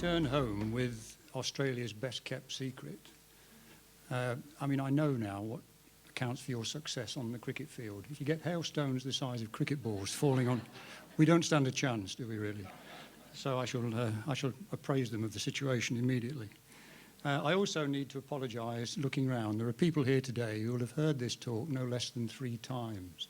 return home with Australia's best kept secret. I mean, I know now what accounts for your success on the cricket field. If you get hailstones the size of cricket balls falling on, we don't stand a chance, do we really? So I shall appraise them of the situation immediately. I also need to apologise, looking round. There are people here today who will have heard this talk no less than 3 times.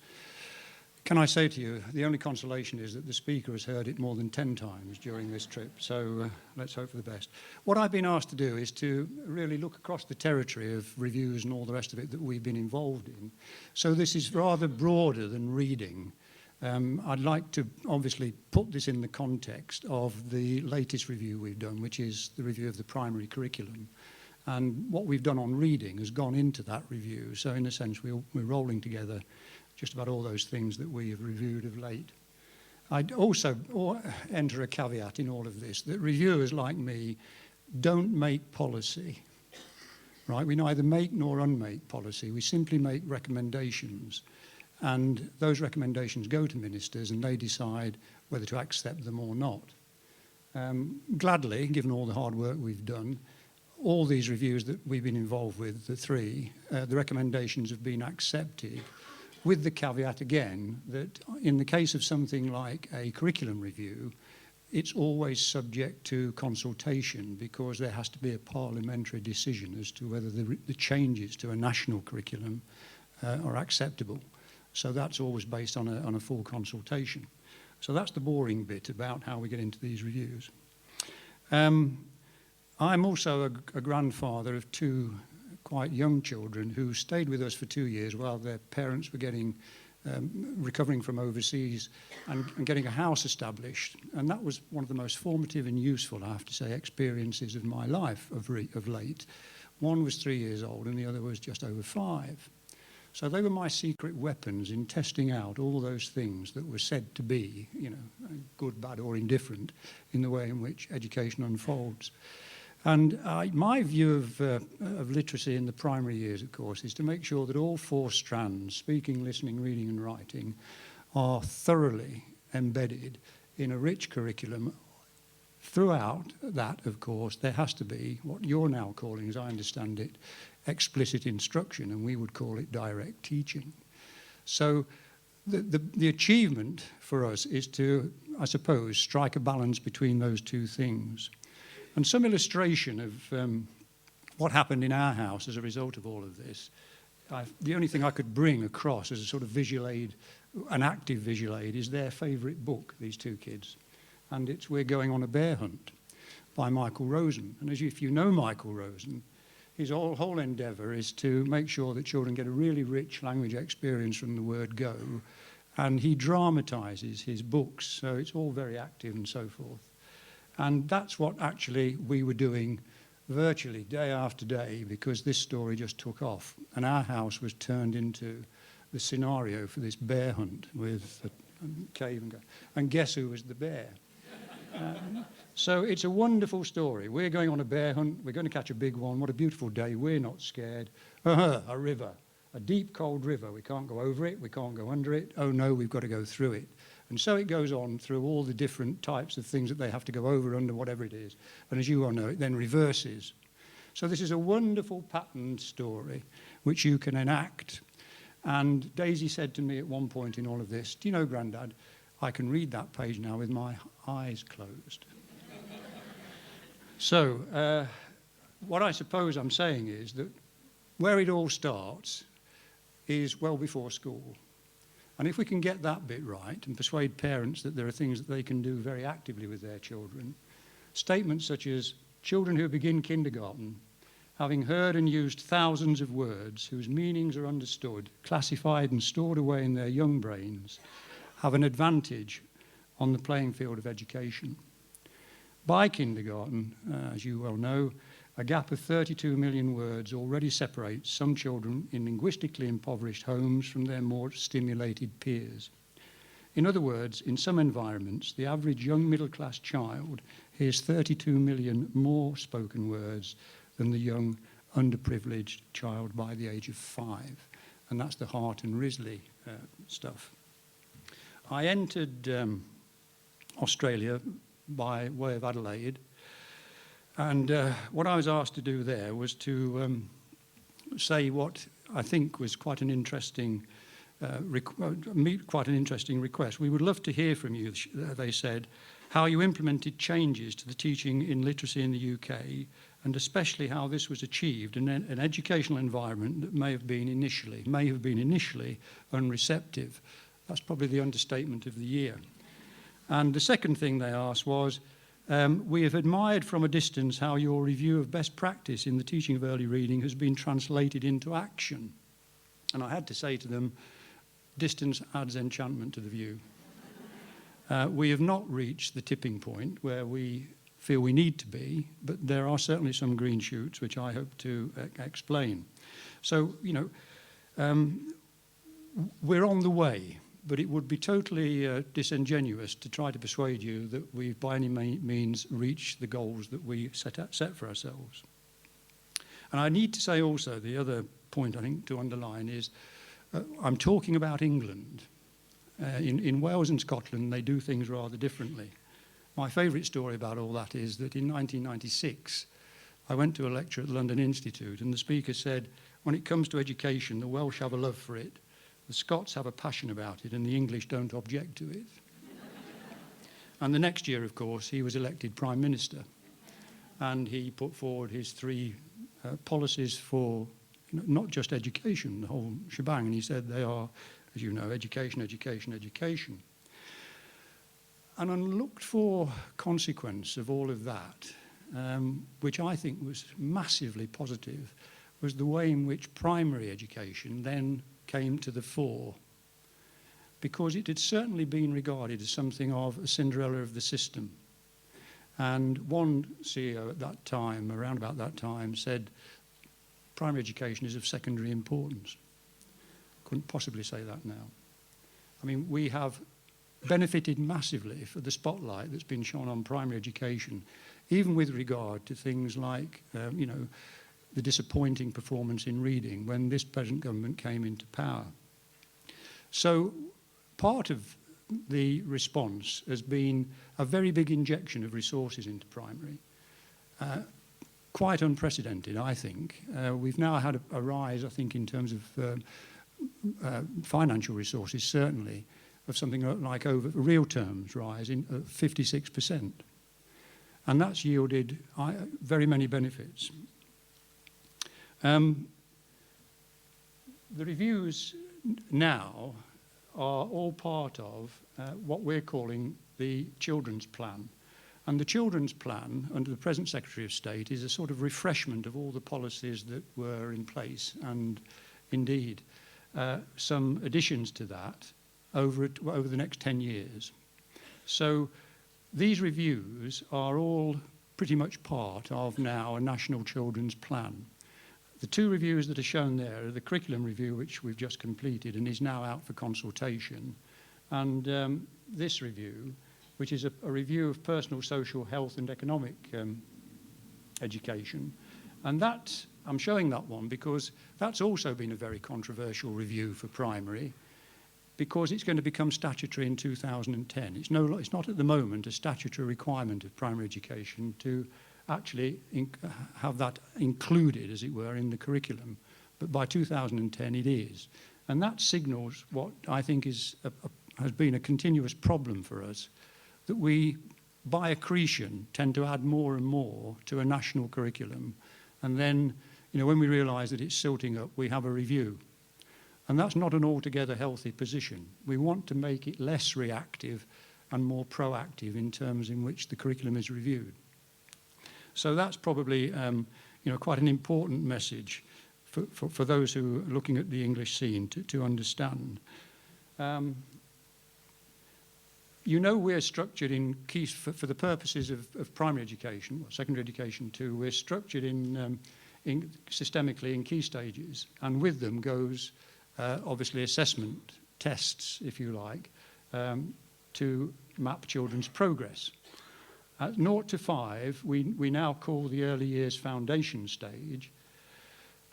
Can I say to you, the only consolation is that the speaker has heard it more than 10 times during this trip, so let's hope for the best. What I've been asked to do is to really look across the territory of reviews and all the rest of it that we've been involved in. So this is rather broader than reading. I'd like to obviously put this in the context of the latest review we've done, which is the review of the primary curriculum. And what we've done on reading has gone into that review. So in a sense, we're rolling together just about all those things that we have reviewed of late. I'd also enter a caveat in all of this, that reviewers like me don't make policy, right? We neither make nor unmake policy. We simply make recommendations. And those recommendations go to ministers and they decide whether to accept them or not. Gladly, given all the hard work we've done, all these reviews that we've been involved with, the 3, the recommendations have been accepted, with the caveat again that in the case of something like a curriculum review, it's always subject to consultation because there has to be a parliamentary decision as to whether the changes to a national curriculum are acceptable. So that's always based on a full consultation. So that's the boring bit about how we get into these reviews. I'm also a grandfather of 2 quite young children who stayed with us for 2 years while their parents were recovering from overseas and getting a house established. And that was one of the most formative and useful, I have to say, experiences of my life of late. One was 3 years old and the other was just over 5. So they were my secret weapons in testing out all those things that were said to be, you know, good, bad or indifferent in the way in which education unfolds. And my view of literacy in the primary years, of course, is to make sure that all 4 strands, speaking, listening, reading and writing, are thoroughly embedded in a rich curriculum. Throughout that, of course, there has to be what you're now calling, as I understand it, explicit instruction, and we would call it direct teaching. So the achievement for us is to, I suppose, strike a balance between those 2 things. And some illustration of what happened in our house as a result of all of this. The only thing I could bring across as a sort of visual aid, an active visual aid, is their favourite book, these 2 kids. And it's We're Going on a Bear Hunt by Michael Rosen. And if you know Michael Rosen, his whole endeavour is to make sure that children get a really rich language experience from the word go. And he dramatises his books, so it's all very active and so forth. And that's what actually we were doing virtually day after day because this story just took off. And our house was turned into the scenario for this bear hunt with a cave and go. And guess who was the bear? So it's a wonderful story. We're going on a bear hunt. We're going to catch a big one. What a beautiful day. We're not scared. A river, a deep, cold river. We can't go over it. We can't go under it. Oh, no, we've got to go through it. And so it goes on through all the different types of things that they have to go over, under, whatever it is. And as you all know, it then reverses. So this is a wonderful patterned story which you can enact. And Daisy said to me at one point in all of this, do you know, Grandad, I can read that page now with my eyes closed. So what I suppose I'm saying is that where it all starts is well before school. And if we can get that bit right and persuade parents that there are things that they can do very actively with their children, statements such as children who begin kindergarten, having heard and used thousands of words whose meanings are understood, classified and stored away in their young brains, have an advantage on the playing field of education. By kindergarten, as you well know, a gap of 32 million words already separates some children in linguistically impoverished homes from their more stimulated peers. In other words, in some environments, the average young middle-class child hears 32 million more spoken words than the young underprivileged child by the age of 5. And that's the Hart and Risley stuff. I entered Australia by way of Adelaide And what I was asked to do there was to say what I think was quite an interesting request. We would love to hear from you, they said, how you implemented changes to the teaching in literacy in the UK, and especially how this was achieved in an educational environment that may have been initially unreceptive. That's probably the understatement of the year. And the second thing they asked was, we have admired from a distance how your review of best practice in the teaching of early reading has been translated into action. And I had to say to them, distance adds enchantment to the view. We have not reached the tipping point where we feel we need to be, but there are certainly some green shoots which I hope to explain. So, we're on the way, but it would be totally disingenuous to try to persuade you that we've by any means reached the goals that we set for ourselves. And I need to say also, the other point I think to underline is, I'm talking about England. In Wales and Scotland, they do things rather differently. My favourite story about all that is that in 1996, I went to a lecture at the London Institute, and the speaker said, when it comes to education, the Welsh have a love for it, the Scots have a passion about it, and the English don't object to it. And the next year, of course, he was elected Prime Minister, and he put forward his three policies for not just education, the whole shebang, and he said they are, as you know, education, education, education. An unlooked for consequence of all of that, which I think was massively positive, was the way in which primary education then came to the fore, because it had certainly been regarded as something of a Cinderella of the system. And one CEO at that time, around about that time, said, primary education is of secondary importance. Couldn't possibly say that now. I mean, we have benefited massively for the spotlight that's been shone on primary education, even with regard to things like, the disappointing performance in reading when this present government came into power. So part of the response has been a very big injection of resources into primary. Quite unprecedented, I think. We've now had a rise, I think, in terms of financial resources, certainly, of something like over real terms rise in 56%. And that's yielded very many benefits. The reviews now are all part of what we're calling the Children's Plan. And the Children's Plan, under the present Secretary of State, is a sort of refreshment of all the policies that were in place, and indeed some additions to that over the next 10 years. So these reviews are all pretty much part of now a National Children's Plan. The two reviews that are shown there are the curriculum review, which we've just completed and is now out for consultation, and this review, which is a review of personal, social, health and economic education. And that, I'm showing that one because that's also been a very controversial review for primary, because it's going to become statutory in 2010. It's not at the moment a statutory requirement of primary education to actually have that included, as it were, in the curriculum. But by 2010 it is. And that signals what I think is has been a continuous problem for us, that we, by accretion, tend to add more and more to a national curriculum. And then, when we realise that it's silting up, we have a review. And that's not an altogether healthy position. We want to make it less reactive and more proactive in terms in which the curriculum is reviewed. So that's probably, quite an important message for those who are looking at the English scene to understand. We're structured in key, for the purposes of primary education, or secondary education too, we're structured in systemically in key stages, and with them goes obviously assessment tests, if you like, to map children's progress. At 0 to 5, we now call the early years foundation stage,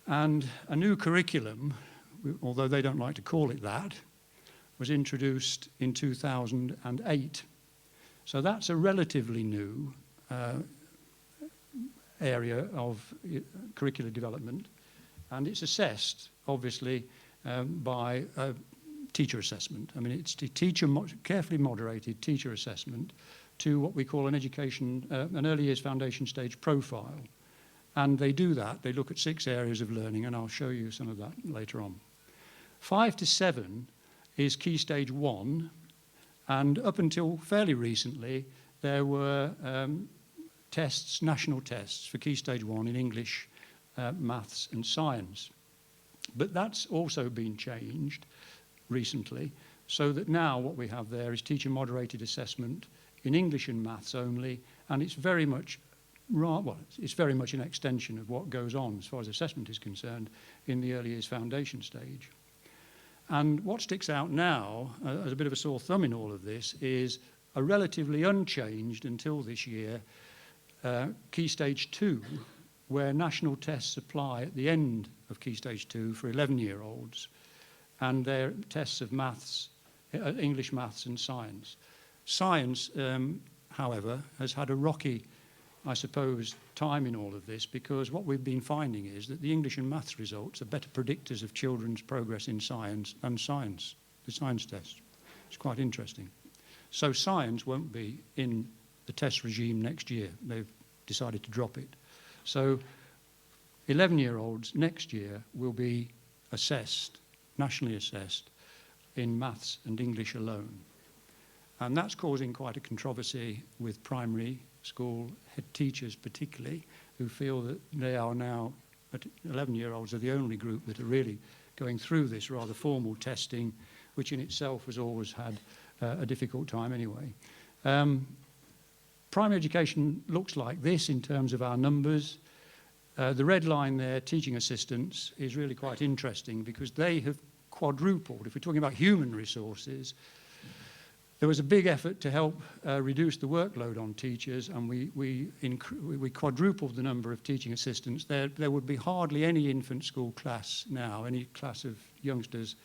and a new curriculum, although they don't like to call it that, was introduced in 2008. So that's a relatively new area of curricular development, and it's assessed, obviously, by teacher assessment. I mean, it's carefully moderated teacher assessment to what we call an early years foundation stage profile. And they do that. They look at 6 areas of learning, and I'll show you some of that later on. 5 to 7 is Key Stage 1, and up until fairly recently, there were tests, national tests for Key Stage 1 in English, maths and science. But that's also been changed recently, so that now what we have there is teacher moderated assessment in English and maths only, and it's very much it's very much an extension of what goes on as far as assessment is concerned in the early years foundation stage. And what sticks out now as a bit of a sore thumb in all of this is a relatively unchanged until this year Key Stage 2, where national tests apply at the end of Key Stage 2 for 11-year-olds, and they're tests of maths, English, maths and science. Science, however, has had a rocky, I suppose, time in all of this, because what we've been finding is that the English and maths results are better predictors of children's progress in science than the science test. It's quite interesting. So science won't be in the test regime next year. They've decided to drop it. So 11-year-olds next year will be assessed, nationally assessed, in maths and English alone. And that's causing quite a controversy with primary school head teachers particularly, who feel that they are now, 11-year-olds are the only group that are really going through this rather formal testing, which in itself has always had a difficult time anyway. Primary education looks like this in terms of our numbers. The red line there, teaching assistants, is really quite interesting because they have quadrupled. If we're talking about human resources, there was a big effort to help reduce the workload on teachers, and we quadrupled the number of teaching assistants. There would be hardly any infant school class now, any class of youngsters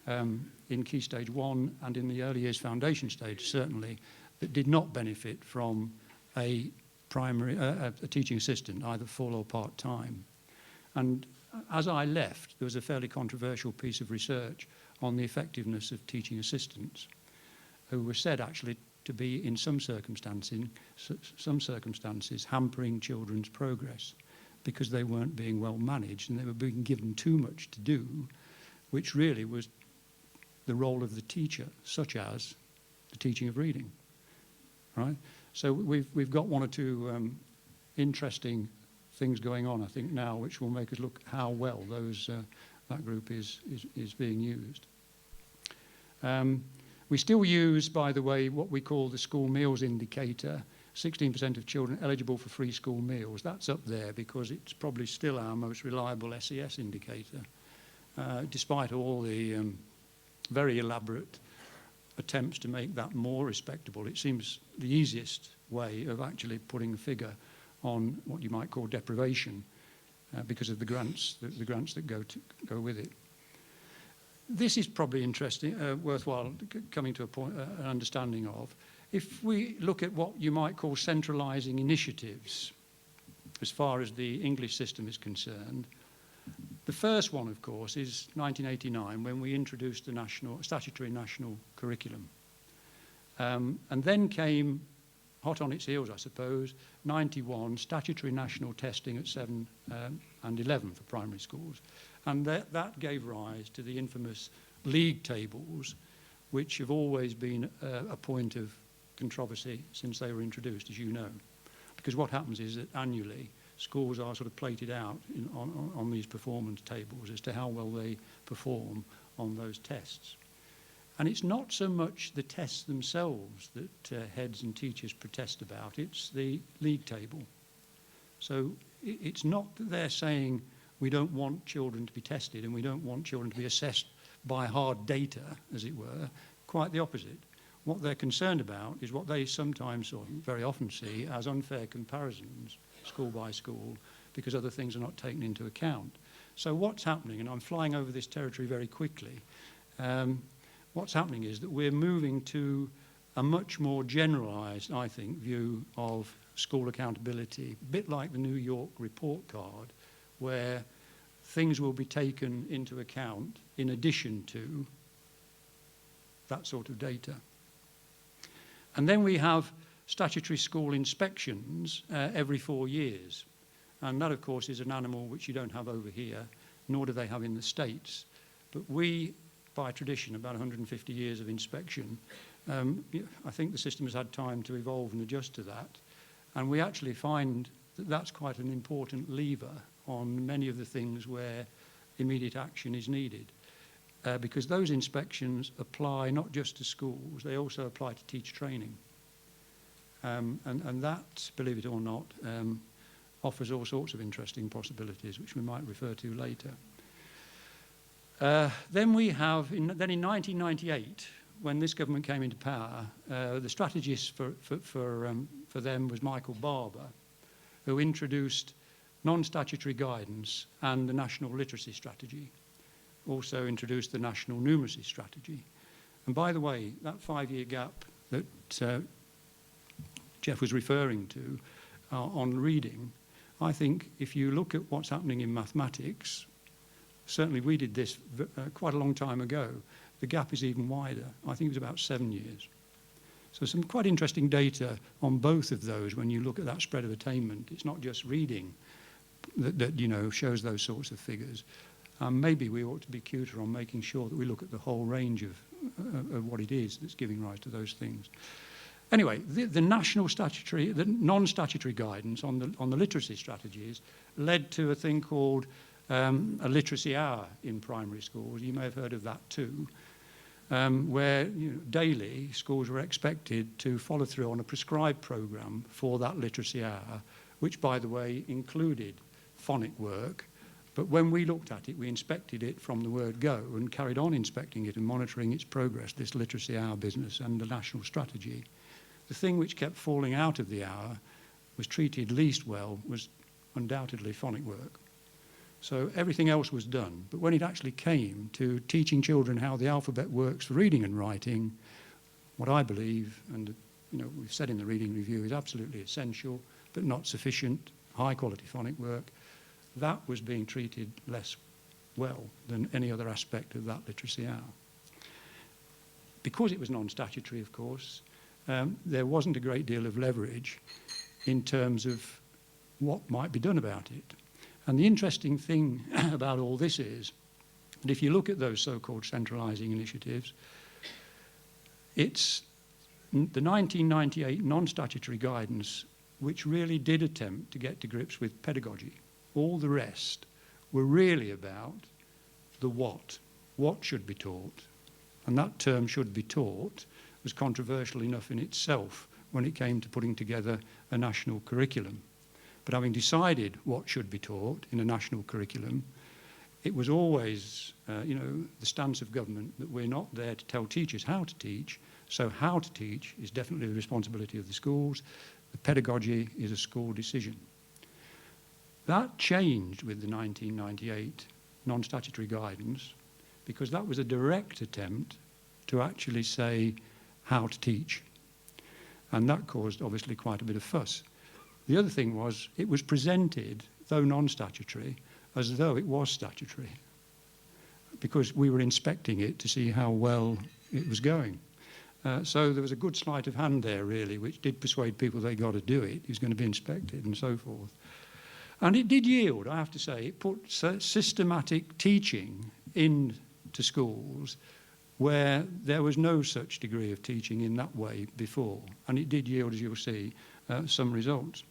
in Key Stage 1 and in the early years foundation stage, certainly, that did not benefit from a teaching assistant, either full or part-time. And as I left, there was a fairly controversial piece of research on the effectiveness of teaching assistants, who were said actually to be, in some circumstances, hampering children's progress because they weren't being well managed and they were being given too much to do, which really was the role of the teacher, such as the teaching of reading. Right? So we've got 1 or 2 interesting things going on, I think, now, which will make us look how well that group is being used. We still use, by the way, what we call the school meals indicator. 16% of children eligible for free school meals. That's up there because it's probably still our most reliable SES indicator, despite all the very elaborate attempts to make that more respectable. It seems the easiest way of actually putting a figure on what you might call deprivation because of the grants that go with it. This is probably interesting, worthwhile coming to an understanding of. If we look at what you might call centralising initiatives, as far as the English system is concerned, the first one, of course, is 1989, when we introduced the statutory national curriculum. And then came, hot on its heels, I suppose, 91, statutory national testing at 7 and 11 for primary schools. And that gave rise to the infamous league tables, which have always been a point of controversy since they were introduced, as you know. Because what happens is that annually, schools are sort of plated out on these performance tables as to how well they perform on those tests. And it's not so much the tests themselves that heads and teachers protest about, it's the league table. So it's not that they're saying we don't want children to be tested and we don't want children to be assessed by hard data, as it were. Quite the opposite. What they're concerned about is what they sometimes, or very often see, as unfair comparisons, school by school, because other things are not taken into account. So what's happening, and I'm flying over this territory very quickly, what's happening is that we're moving to a much more generalised, I think, view of school accountability, a bit like the New York report card, where things will be taken into account in addition to that sort of data. And then we have statutory school inspections every 4 years. And that, of course, is an animal which you don't have over here, nor do they have in the States. But we, by tradition, about 150 years of inspection, I think the system has had time to evolve and adjust to that. And we actually find that that's quite an important lever on many of the things where immediate action is needed. Because those inspections apply not just to schools, they also apply to teacher training. And that, believe it or not, offers all sorts of interesting possibilities, which we might refer to later. Then we have, in 1998, when this government came into power, the strategist for them was Michael Barber, who introduced non-statutory guidance and the National Literacy Strategy. Also introduced the National Numeracy Strategy. And by the way, that 5-year gap that Jeff was referring to on reading, I think if you look at what's happening in mathematics, certainly we did this quite a long time ago, the gap is even wider. I think it was about 7 years. So some quite interesting data on both of those when you look at that spread of attainment. It's not just reading that you know, shows those sorts of figures. Maybe we ought to be cuter on making sure that we look at the whole range of what it is that's giving rise to those things. Anyway, the national statutory, the non-statutory guidance on the literacy strategies led to a thing called a literacy hour in primary schools. You may have heard of that too, where daily schools were expected to follow through on a prescribed programme for that literacy hour, which, by the way, included phonic work. But when we looked at it, we inspected it from the word go and carried on inspecting it and monitoring its progress, this literacy hour business and the national strategy. The thing which kept falling out of the hour, was treated least well, was undoubtedly phonic work. So everything else was done. But when it actually came to teaching children how the alphabet works for reading and writing, what I believe, and we've said in the reading review, is absolutely essential, but not sufficient, high-quality phonic work, that was being treated less well than any other aspect of that literacy hour. Because it was non-statutory, of course, there wasn't a great deal of leverage in terms of what might be done about it. And the interesting thing about all this is that if you look at those so-called centralising initiatives, it's the 1998 non-statutory guidance which really did attempt to get to grips with pedagogy. All the rest were really about the what should be taught. And that term should be taught was controversial enough in itself when it came to putting together a national curriculum. But having decided what should be taught in a national curriculum, it was always, the stance of government that we're not there to tell teachers how to teach, so how to teach is definitely the responsibility of the schools. The pedagogy is a school decision. That changed with the 1998 non-statutory guidance because that was a direct attempt to actually say how to teach. And that caused, obviously, quite a bit of fuss. The other thing was it was presented, though non-statutory, as though it was statutory because we were inspecting it to see how well it was going. So there was a good sleight of hand there, really, which did persuade people they got to do it. It was going to be inspected and so forth. And it did yield, I have to say. It put systematic teaching into schools where there was no such degree of teaching in that way before. And it did yield, as you'll see, some results.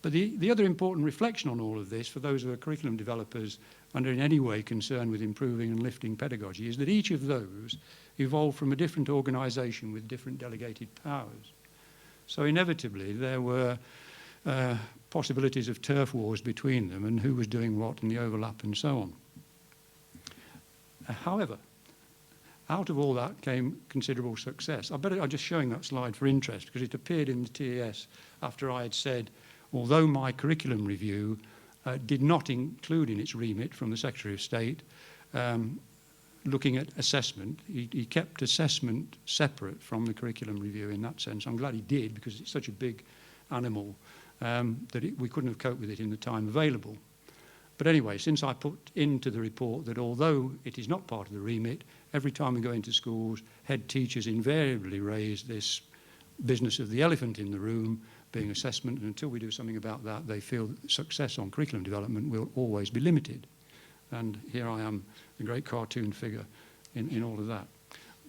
But the other important reflection on all of this, for those who are curriculum developers and are in any way concerned with improving and lifting pedagogy, is that each of those evolved from a different organisation with different delegated powers. So inevitably there were possibilities of turf wars between them and who was doing what and the overlap and so on. However, out of all that came considerable success. I'm just showing that slide for interest because it appeared in the TES after I had said, although my curriculum review did not include in its remit from the Secretary of State looking at assessment, he kept assessment separate from the curriculum review in that sense. I'm glad he did because it's such a big animal that we couldn't have coped with it in the time available. But anyway, since I put into the report that although it is not part of the remit, every time we go into schools, head teachers invariably raise this business of the elephant in the room, being assessment, and until we do something about that, they feel that success on curriculum development will always be limited. And here I am, the great cartoon figure in all of that.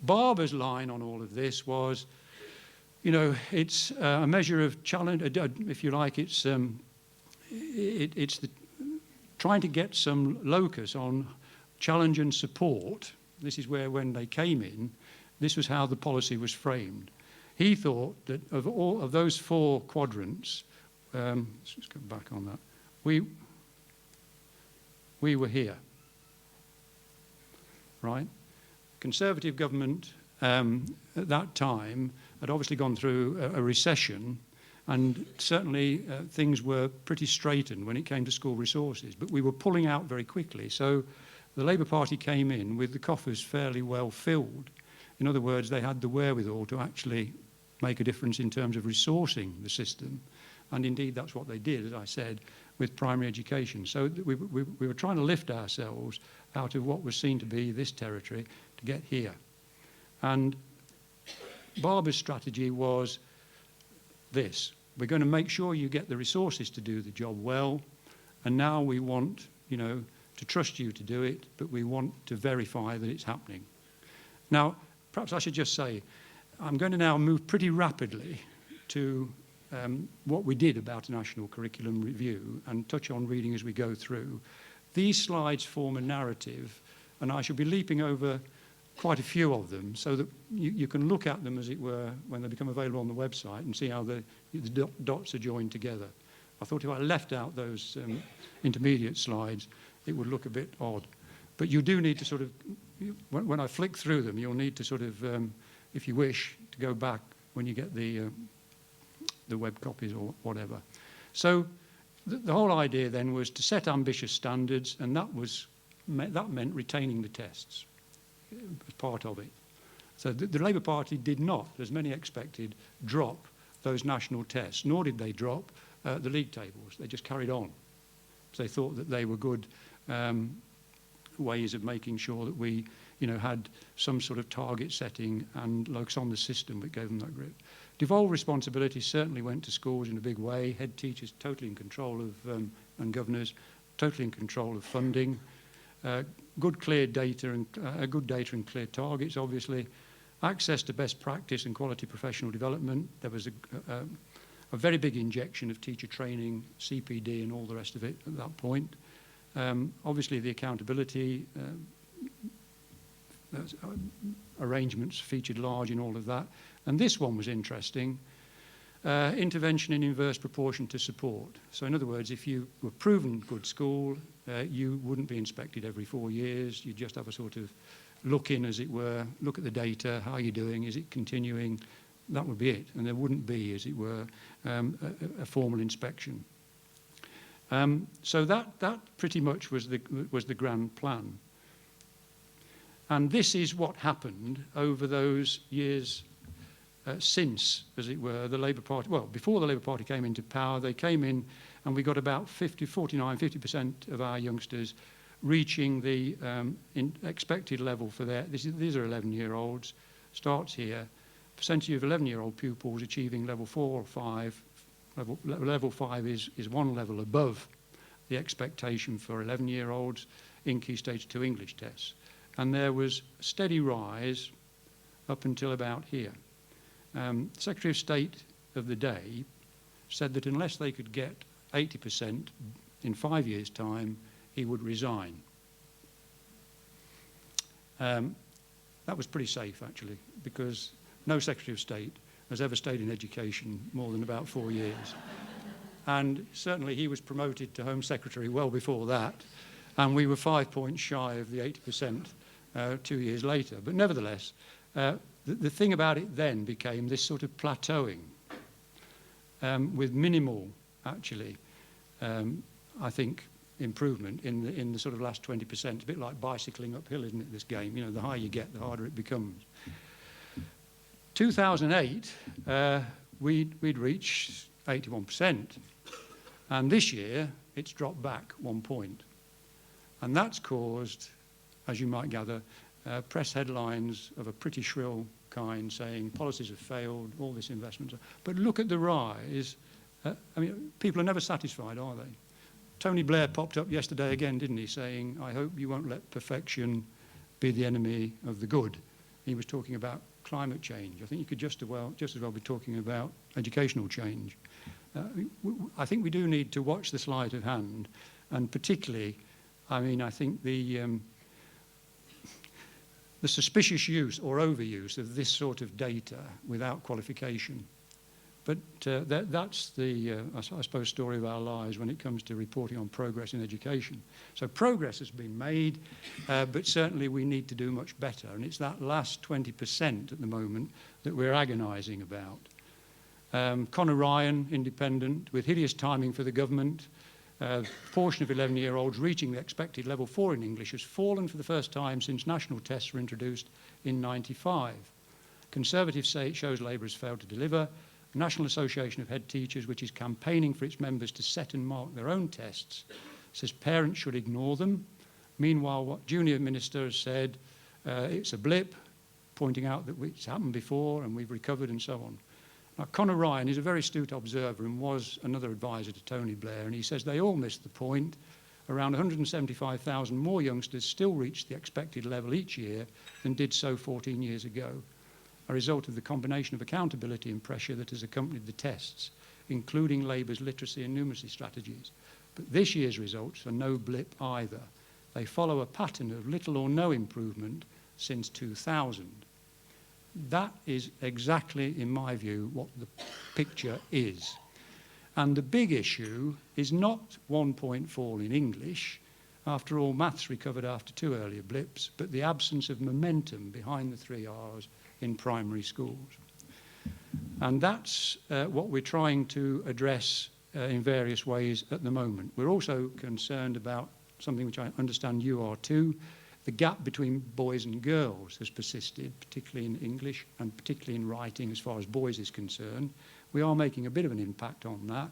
Barber's line on all of this was, you know, it's a measure of challenge, if you like, it's trying to get some locus on challenge and support. This is where, when they came in, this was how the policy was framed. He thought that of all of those 4 quadrants, let's just go back on that, we were here, right? Conservative government at that time had obviously gone through a recession, and certainly things were pretty straitened when it came to school resources, but we were pulling out very quickly. So the Labour Party came in with the coffers fairly well filled. In other words, they had the wherewithal to actually make a difference in terms of resourcing the system. And indeed, that's what they did, as I said, with primary education. So we were trying to lift ourselves out of what was seen to be this territory to get here. And Barber's strategy was this: we're going to make sure you get the resources to do the job well, and now we want, you know, to trust you to do it, but we want to verify that it's happening. Now, perhaps I should just say, I'm going to now move pretty rapidly to what we did about a national curriculum review and touch on reading as we go through. These slides form a narrative, and I shall be leaping over quite a few of them so that you can look at them, as it were, when they become available on the website and see how the dots are joined together. I thought if I left out those intermediate slides, it would look a bit odd. But you do need to sort of, when I flick through them, you'll need to sort of, if you wish, to go back when you get the web copies or whatever. So the whole idea then was to set ambitious standards, and that meant retaining the tests as part of it. So the Labour Party did not, as many expected, drop those national tests, nor did they drop the league tables. They just carried on. So they thought that they were good ways of making sure that we, you know, had some sort of target setting and locus on the system that gave them that grip. Devolved responsibility certainly went to schools in a big way. Head teachers totally in control of, and governors totally in control of funding. Good clear data and good data and clear targets, obviously. Access to best practice and quality professional development. There was a very big injection of teacher training, CPD and all the rest of it at that point. Obviously the accountability arrangements featured large in all of that. And this one was interesting. Intervention in inverse proportion to support. So in other words, if you were proven good school, you wouldn't be inspected every 4 years. You'd just have a sort of look in, as it were, look at the data, how are you doing, is it continuing? That would be it. And there wouldn't be, as it were, a formal inspection. So that pretty much was the grand plan. And this is what happened over those years since, as it were, the Labour Party, well, before the Labour Party came into power, they came in and we got about 50% of our youngsters reaching the expected level for these are 11-year-olds, starts here. Percentage of 11-year-old pupils achieving level 4 or 5. Level 5 is one level above the expectation for 11-year-olds in Key Stage 2 English tests. And there was a steady rise up until about here. Secretary of State of the day said that unless they could get 80% in 5 years' time, he would resign. That was pretty safe, actually, because no Secretary of State has ever stayed in education more than about 4 years. And certainly he was promoted to Home Secretary well before that, and we were 5 points shy of the 80% 2 years later. But nevertheless, the thing about it then became this sort of plateauing with minimal, actually, I think, improvement in the sort of last 20%. A bit like bicycling uphill, isn't it, this game? You know, the higher you get, the harder it becomes. 2008, we'd reached 81%. And this year, it's dropped back 1 point. And that's caused, as you might gather, press headlines of a pretty shrill kind saying policies have failed, all this investment. But look at the rise. I mean, people are never satisfied, are they? Tony Blair popped up yesterday again, didn't he, saying, I hope you won't let perfection be the enemy of the good. He was talking about climate change. I think you could just as well be talking about educational change. I think we do need to watch the sleight of hand, and particularly, I mean, I think the suspicious use or overuse of this sort of data without qualification. But that's the, I suppose, story of our lives when it comes to reporting on progress in education. So progress has been made, but certainly we need to do much better. And it's that last 20% at the moment that we're agonising about. Conor Ryan, independent, with hideous timing for the government, proportion of 11-year-olds reaching the expected level 4 in English has fallen for the first time since national tests were introduced in '95. Conservatives say it shows Labour has failed to deliver. The National Association of Head Teachers, which is campaigning for its members to set and mark their own tests, says parents should ignore them. Meanwhile, what Junior Minister has said, it's a blip, pointing out that it's happened before and we've recovered and so on. Now, Conor Ryan is a very astute observer and was another advisor to Tony Blair, and he says they all missed the point. Around 175,000 more youngsters still reach the expected level each year than did so 14 years ago, a result of the combination of accountability and pressure that has accompanied the tests, including Labour's literacy and numeracy strategies. But this year's results are no blip either. They follow a pattern of little or no improvement since 2000. That is exactly, in my view, what the picture is. And the big issue is not 1 point fall in English. After all, maths recovered after 2 earlier blips, but the absence of momentum behind the 3 R's in primary schools. And that's what we're trying to address in various ways at the moment. We're also concerned about something which I understand you are too. The gap between boys and girls has persisted, particularly in English and particularly in writing as far as boys is concerned. We are making a bit of an impact on that,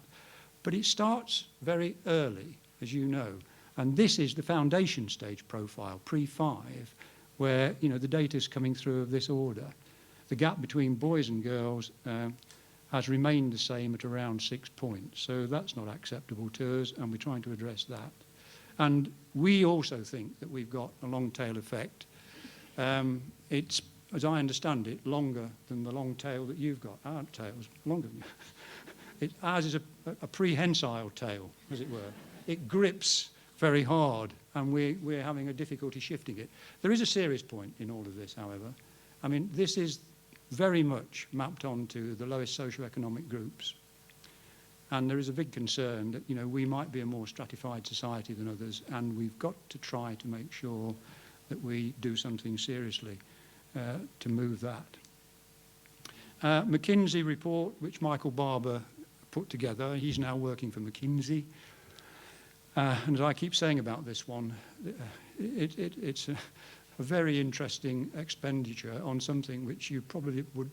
but it starts very early, as you know. And this is the foundation stage profile, pre-5, where the data is coming through of this order. The gap between boys and girls has remained the same at around 6 points. So that's not acceptable to us, and we're trying to address that. And we also think that we've got a long tail effect. It's, as I understand it, longer than the long tail that you've got. Our tail's longer than you. Ours is a prehensile tail, as it were. It grips very hard, and we're having a difficulty shifting it. There is a serious point in all of this, however. I mean, this is very much mapped onto the lowest socioeconomic groups. And there is a big concern that, we might be a more stratified society than others, and we've got to try to make sure that we do something seriously to move that. McKinsey report, which Michael Barber put together, he's now working for McKinsey. And as I keep saying about this one, it's a very interesting expenditure on something which you probably would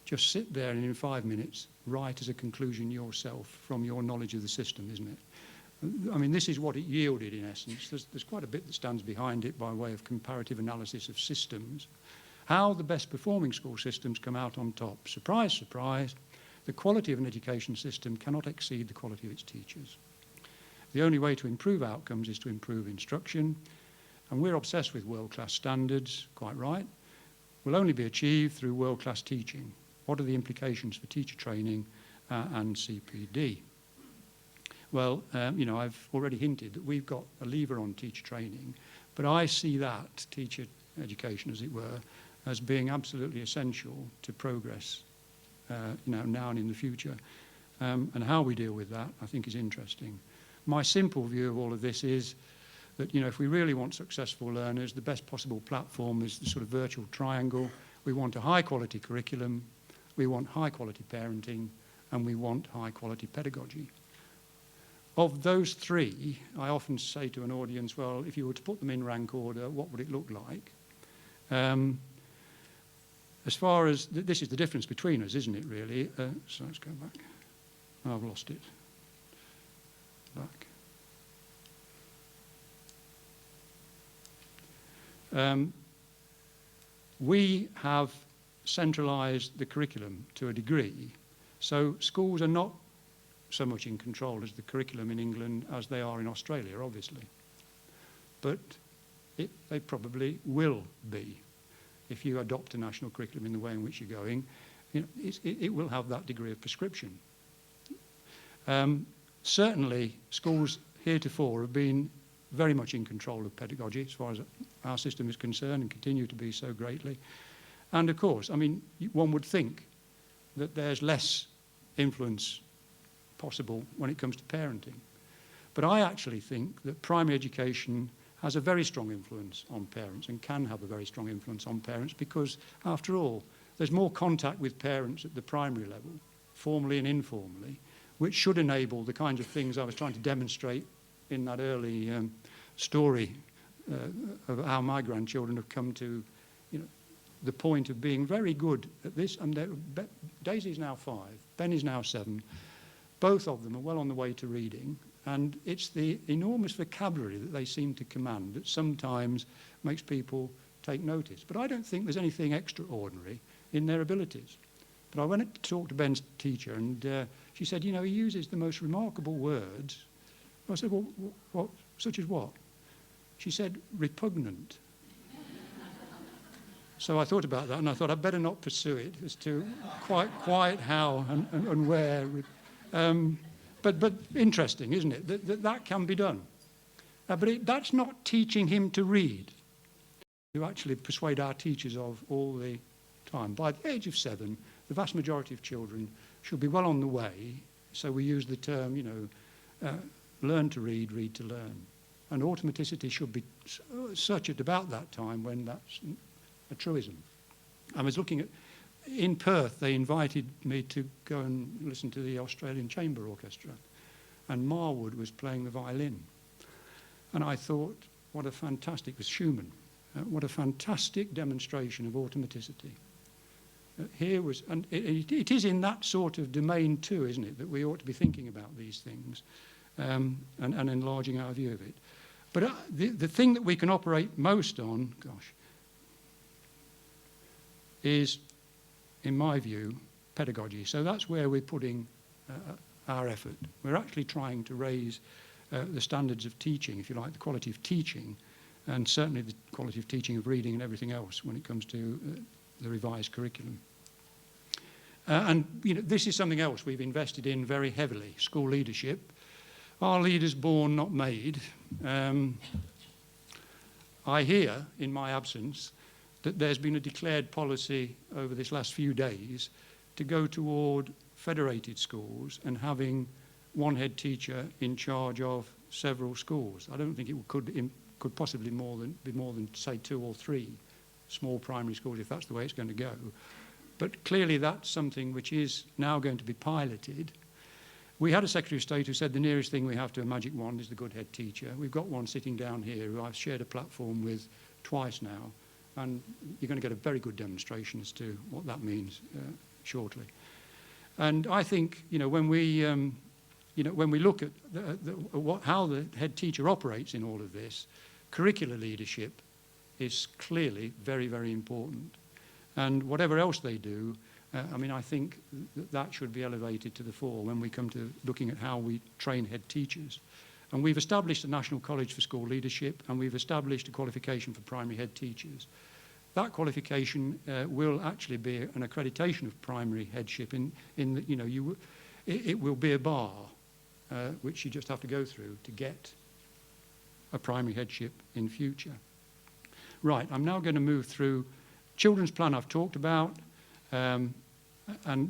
just sit there and in 5 minutes write as a conclusion yourself from your knowledge of the system, isn't it? I mean, this is what it yielded in essence. There's quite a bit that stands behind it by way of comparative analysis of systems. How the best performing school systems come out on top. Surprise, surprise, the quality of an education system cannot exceed the quality of its teachers. The only way to improve outcomes is to improve instruction, and we're obsessed with world-class standards, quite right, will only be achieved through world-class teaching. What are the implications for teacher training and CPD? Well, I've already hinted that we've got a lever on teacher training, but I see that, teacher education as it were, as being absolutely essential to progress now and in the future. And how we deal with that, I think, is interesting. My simple view of all of this is that, if we really want successful learners, the best possible platform is the sort of virtual triangle. We want a high-quality curriculum, we want high-quality parenting, and we want high-quality pedagogy. Of those 3, I often say to an audience, well, if you were to put them in rank order, what would it look like? As far as, this is the difference between us, isn't it, really? So let's go back. I've lost it. Back. We have centralised the curriculum to a degree, so schools are not so much in control as the curriculum in England as they are in Australia, obviously. But they probably will be. If you adopt a national curriculum in the way in which you're going, you know, it will have that degree of prescription. Certainly, schools heretofore have been very much in control of pedagogy as far as our system is concerned, and continue to be so greatly. And of course, I mean, one would think that there's less influence possible when it comes to parenting. But I actually think that primary education has a very strong influence on parents, and can have a very strong influence on parents, because after all, there's more contact with parents at the primary level, formally and informally, which should enable the kinds of things I was trying to demonstrate in that early story of how my grandchildren have come to, you know, the point of being very good at this. And Daisy's now 5, Ben is now 7. Both of them are well on the way to reading, and it's the enormous vocabulary that they seem to command that sometimes makes people take notice. But I don't think there's anything extraordinary in their abilities. But I went to talk to Ben's teacher, and she said, you know, he uses the most remarkable words. I said, well, what, such as what? She said, repugnant. So I thought about that, and I thought I'd better not pursue it as to quite how and where. But interesting, isn't it, that can be done. But that's not teaching him to read. You actually persuade our teachers of all the time. By the age of 7, the vast majority of children should be well on the way. So we use the term, you know, learn to read, read to learn. And automaticity should be such at about that time when that's a truism. I was looking at, in Perth, they invited me to go and listen to the Australian Chamber Orchestra, and Marwood was playing the violin. And I thought, what a fantastic, it was Schumann, what a fantastic demonstration of automaticity. Here was, and it is in that sort of domain too, isn't it, that we ought to be thinking about these things and enlarging our view of it. But the thing that we can operate most on, is, in my view, pedagogy. So that's where we're putting our effort. We're actually trying to raise the standards of teaching, if you like, the quality of teaching, and certainly the quality of teaching of reading and everything else when it comes to the revised curriculum. And you know, this is something else we've invested in very heavily, school leadership. Are leaders born, not made? I hear, in my absence, that there's been a declared policy over this last few days to go toward federated schools and having one head teacher in charge of several schools. I don't think it could possibly be more than, say, 2 or 3 small primary schools, if that's the way it's going to go. But clearly that's something which is now going to be piloted. We had a Secretary of State who said the nearest thing we have to a magic wand is the good head teacher. We've got one sitting down here who I've shared a platform with twice now, and you're going to get a very good demonstration as to what that means shortly. And I think, you know, when we look at how the head teacher operates in all of this, curricular leadership is clearly very, very important. And whatever else they do, I mean, I think that should be elevated to the fore when we come to looking at how we train head teachers. And we've established a National College for School Leadership, and we've established a qualification for primary head teachers. That qualification will actually be an accreditation of primary headship in that, you know, it will be a bar which you just have to go through to get a primary headship in future. Right, I'm now going to move through children's plan I've talked about, and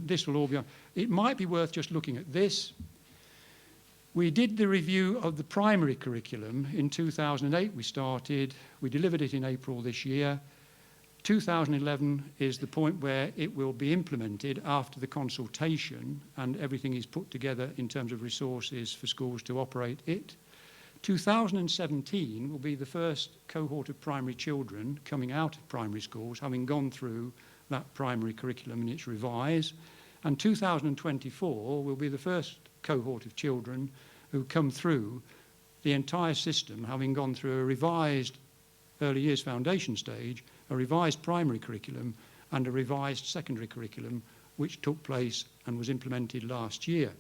this will all be on. It might be worth just looking at this. We did the review of the primary curriculum in 2008. We delivered it in April this year. 2011 is the point where it will be implemented after the consultation and everything is put together in terms of resources for schools to operate it. 2017 will be the first cohort of primary children coming out of primary schools, having gone through that primary curriculum and its revised. And 2024 will be the first cohort of children who come through the entire system, having gone through a revised early years foundation stage, a revised primary curriculum, and a revised secondary curriculum, which took place and was implemented last year.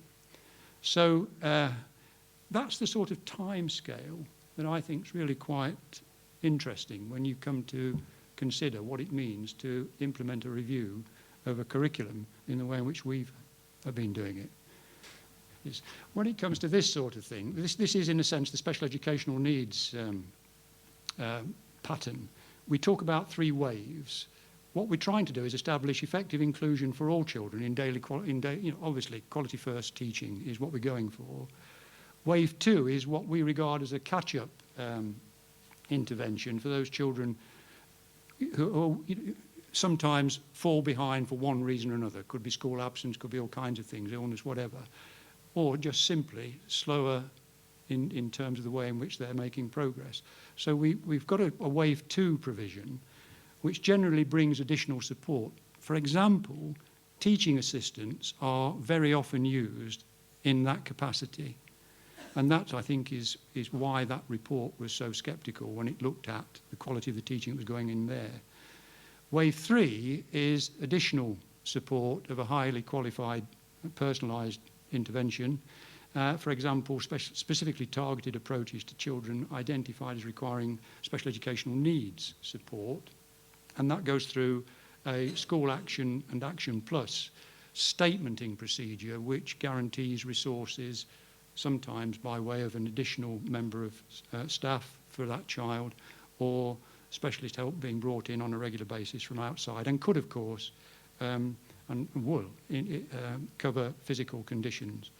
So that's the sort of time scale that I think is really quite interesting when you come to consider what it means to implement a review of a curriculum in the way in which we have been doing it. When it comes to this sort of thing, this is in a sense the special educational needs pattern. We talk about 3 waves. What we're trying to do is establish effective inclusion for all children in daily, obviously quality first teaching is what we're going for. Wave 2 is what we regard as a catch-up intervention for those children who sometimes fall behind for one reason or another. Could be school absence, could be all kinds of things, illness, whatever. Or just simply slower in terms of the way in which they're making progress. So we've got a wave 2 provision, which generally brings additional support. For example, teaching assistants are very often used in that capacity. And that, I think, is why that report was so sceptical when it looked at the quality of the teaching that was going in there. Wave 3 is additional support of a highly qualified, personalised intervention. For example, specifically targeted approaches to children identified as requiring special educational needs support. And that goes through a school action and Action Plus statementing procedure, which guarantees resources, sometimes by way of an additional member of staff for that child, or specialist help being brought in on a regular basis from outside, and could, of course, and will cover physical conditions.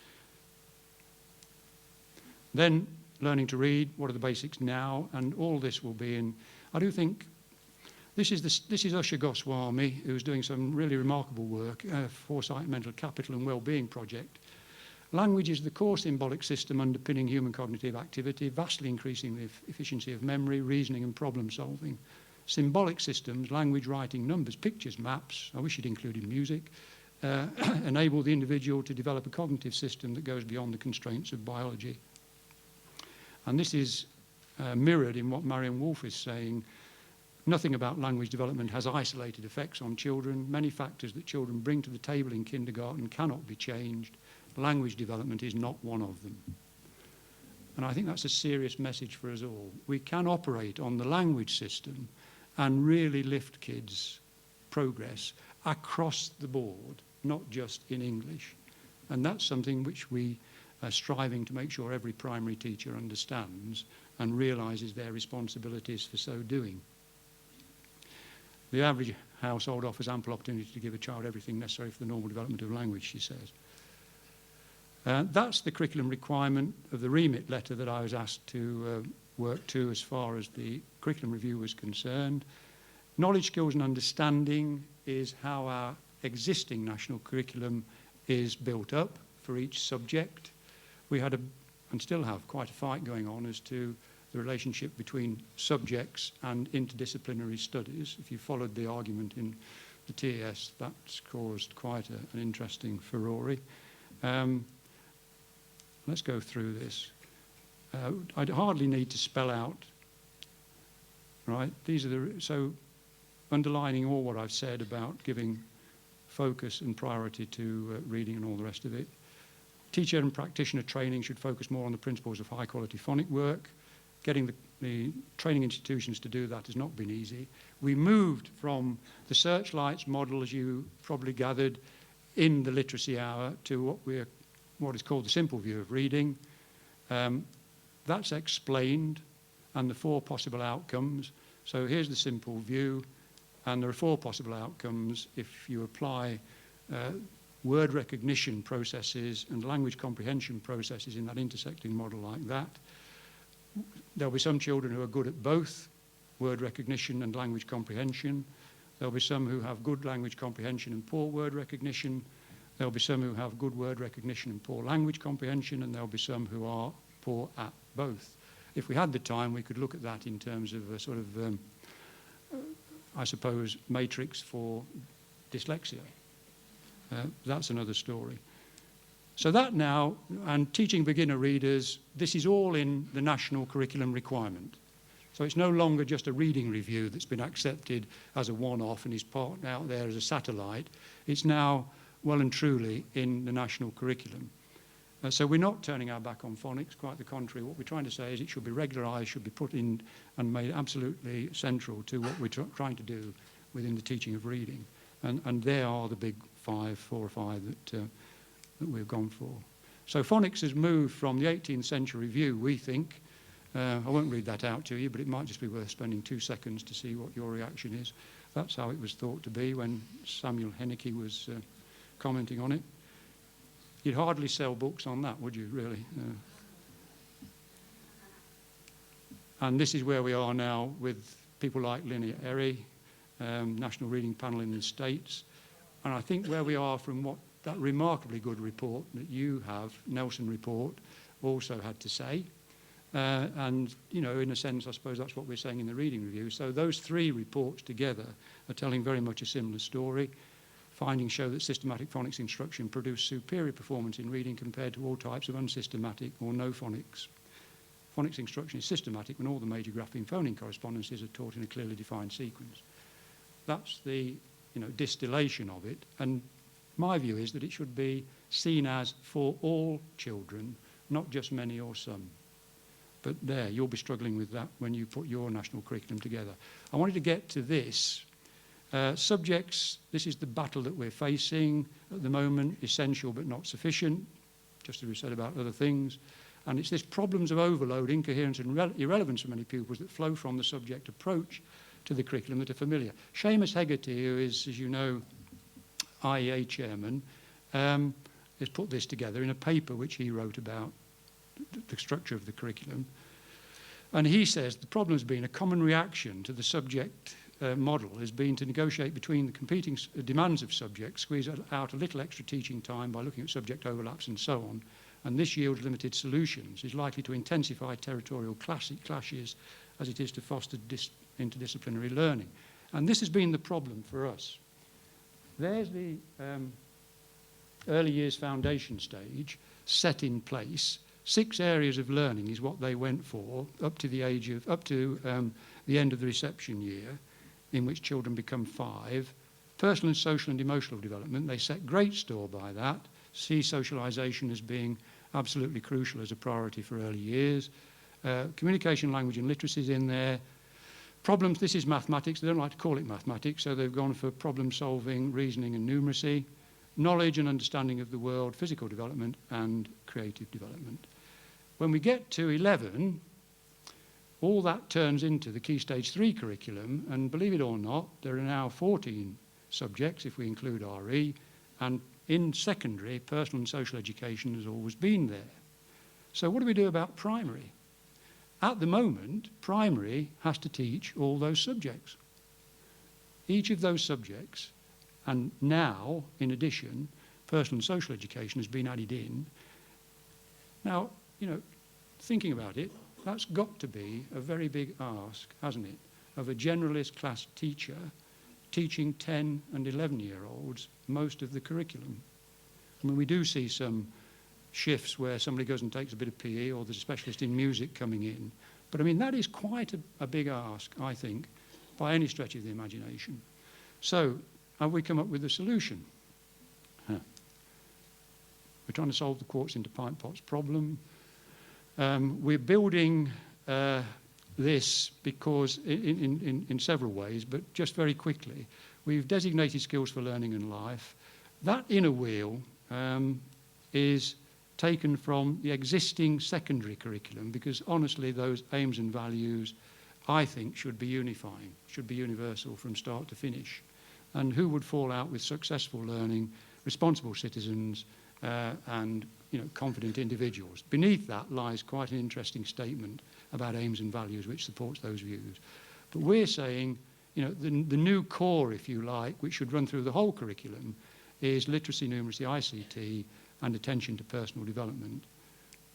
Then learning to read, what are the basics now, and all this will be in, I do think, this is Usha Goswami, who's doing some really remarkable work, Foresight Mental Capital and Wellbeing Project. Language is the core symbolic system underpinning human cognitive activity, vastly increasing the efficiency of memory, reasoning and problem solving. Symbolic systems, language, writing, numbers, pictures, maps, I wish it included music, enable the individual to develop a cognitive system that goes beyond the constraints of biology. And this is mirrored in what Marianne Wolf is saying. Nothing about language development has isolated effects on children. Many factors that children bring to the table in kindergarten cannot be changed. Language development is not one of them. And I think that's a serious message for us all. We can operate on the language system and really lift kids' progress across the board, not just in English. And that's something which we are striving to make sure every primary teacher understands and realises their responsibilities for so doing. The average household offers ample opportunity to give a child everything necessary for the normal development of language, she says. That's the curriculum requirement of the remit letter that I was asked to work to as far as the curriculum review was concerned. Knowledge, skills and understanding is how our existing national curriculum is built up for each subject. We had and still have quite a fight going on as to the relationship between subjects and interdisciplinary studies. If you followed the argument in the TES, that's caused quite an interesting furore. Let's go through this. I'd hardly need to spell out, right? These are so underlining all what I've said about giving focus and priority to reading and all the rest of it. Teacher and practitioner training should focus more on the principles of high quality phonic work. Getting the training institutions to do that has not been easy. We moved from the Searchlights model, as you probably gathered, in the literacy hour to what is called the simple view of reading. That's explained, and the 4 possible outcomes. So here's the simple view, and there are 4 possible outcomes if you apply word recognition processes and language comprehension processes in that intersecting model like that. There'll be some children who are good at both word recognition and language comprehension. There'll be some who have good language comprehension and poor word recognition. There'll be some who have good word recognition and poor language comprehension, and there'll be some who are poor at both. If we had the time, we could look at that in terms of a sort of, I suppose, matrix for dyslexia. That's another story. So that now, and teaching beginner readers, this is all in the national curriculum requirement. So it's no longer just a reading review that's been accepted as a one-off and is part out there as a satellite. It's now well and truly in the national curriculum. So we're not turning our back on phonics, quite the contrary. What we're trying to say is it should be regularised, should be put in and made absolutely central to what we're trying to do within the teaching of reading. And there are the big four or five that we've gone for. So phonics has moved from the 18th century view, we think. I won't read that out to you, but it might just be worth spending 2 seconds to see what your reaction is. That's how it was thought to be when Samuel Henneke was commenting on it. You'd hardly sell books on that, would you, really? And this is where we are now with people like Linnea Eyre, National Reading Panel in the States. And I think where we are from what that remarkably good report that you have, Nelson report, also had to say. And, you know, in a sense, I suppose that's what we're saying in the reading review. So those 3 reports together are telling very much a similar story. Findings show that systematic phonics instruction produced superior performance in reading compared to all types of unsystematic or no phonics. Phonics instruction is systematic when all the major grapheme phoning correspondences are taught in a clearly defined sequence. That's the, you know, distillation of it. And my view is that it should be seen as for all children, not just many or some. But there, you'll be struggling with that when you put your national curriculum together. I wanted to get to this. Subjects, this is the battle that we're facing at the moment, essential but not sufficient, just as we said about other things. And it's this problems of overload, incoherence and irrelevance for many pupils that flow from the subject approach to the curriculum that are familiar. Seamus Hegarty, who is, as you know, IEA chairman, has put this together in a paper which he wrote about the structure of the curriculum. And he says the problem has been a common reaction to the subject model has been to negotiate between the competing demands of subjects, squeeze out a little extra teaching time by looking at subject overlaps and so on, and this yields limited solutions, is likely to intensify territorial clashes as it is to foster interdisciplinary learning. And this has been the problem for us. There's the early years foundation stage set in place. 6 areas of learning is what they went for up to the age of, the end of the reception year, in which children become 5. Personal and social and emotional development, they set great store by that, see socialisation as being absolutely crucial as a priority for early years. Communication, language and literacy is in there. Problems, this is mathematics, they don't like to call it mathematics, so they've gone for problem solving, reasoning and numeracy. Knowledge and understanding of the world, physical development and creative development. When we get to 11, all that turns into the Key Stage 3 curriculum, and believe it or not, there are now 14 subjects, if we include RE, and in secondary, personal and social education has always been there. So what do we do about primary? At the moment, primary has to teach all those subjects. Each of those subjects, and now, in addition, personal and social education has been added in. Now, you know, thinking about it, that's got to be a very big ask, hasn't it, of a generalist class teacher teaching 10 and 11-year-olds most of the curriculum. I mean, we do see some shifts where somebody goes and takes a bit of PE or there's a specialist in music coming in. But I mean, that is quite a big ask, I think, by any stretch of the imagination. So, have we come up with a solution? We're trying to solve the quartz into pint pots problem. We're building this because in several ways, but just very quickly. We've designated skills for learning and life. That inner wheel is taken from the existing secondary curriculum because honestly those aims and values I think should be unifying, should be universal from start to finish. And who would fall out with successful learning, responsible citizens and confident individuals. Beneath that lies quite an interesting statement about aims and values which supports those views. But we're saying, the new core, if you like, which should run through the whole curriculum is literacy, numeracy, ICT, and attention to personal development.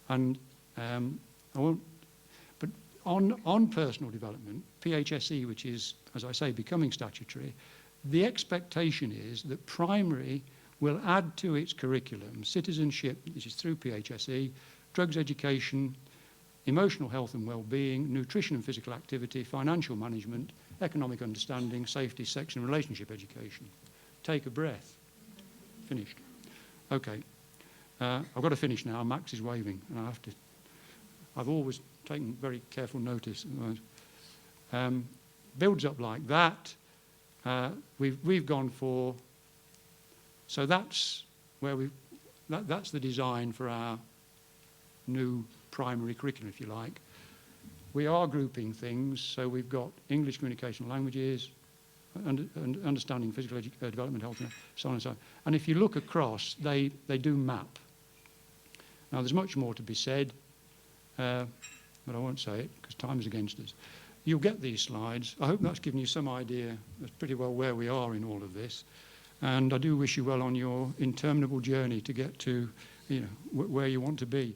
And but on personal development, PHSE, which is, as I say, becoming statutory, the expectation is that primary will add to its curriculum citizenship, this is through PHSE, drugs education, emotional health and well-being, nutrition and physical activity, financial management, economic understanding, safety, sex and relationship education. Take a breath. Finished. Okay. I've got to finish now. Max is waving, and I've always taken very careful notice. Builds up like that. We've gone for, so that's where that's the design for our new primary curriculum, if you like. We are grouping things, so we've got English communication languages, understanding physical development, health, and so on and so on. And if you look across, they do map. Now, there's much more to be said, but I won't say it because time is against us. You'll get these slides. I hope that's given you some idea of pretty well where we are in all of this. And I do wish you well on your interminable journey to get to, where you want to be.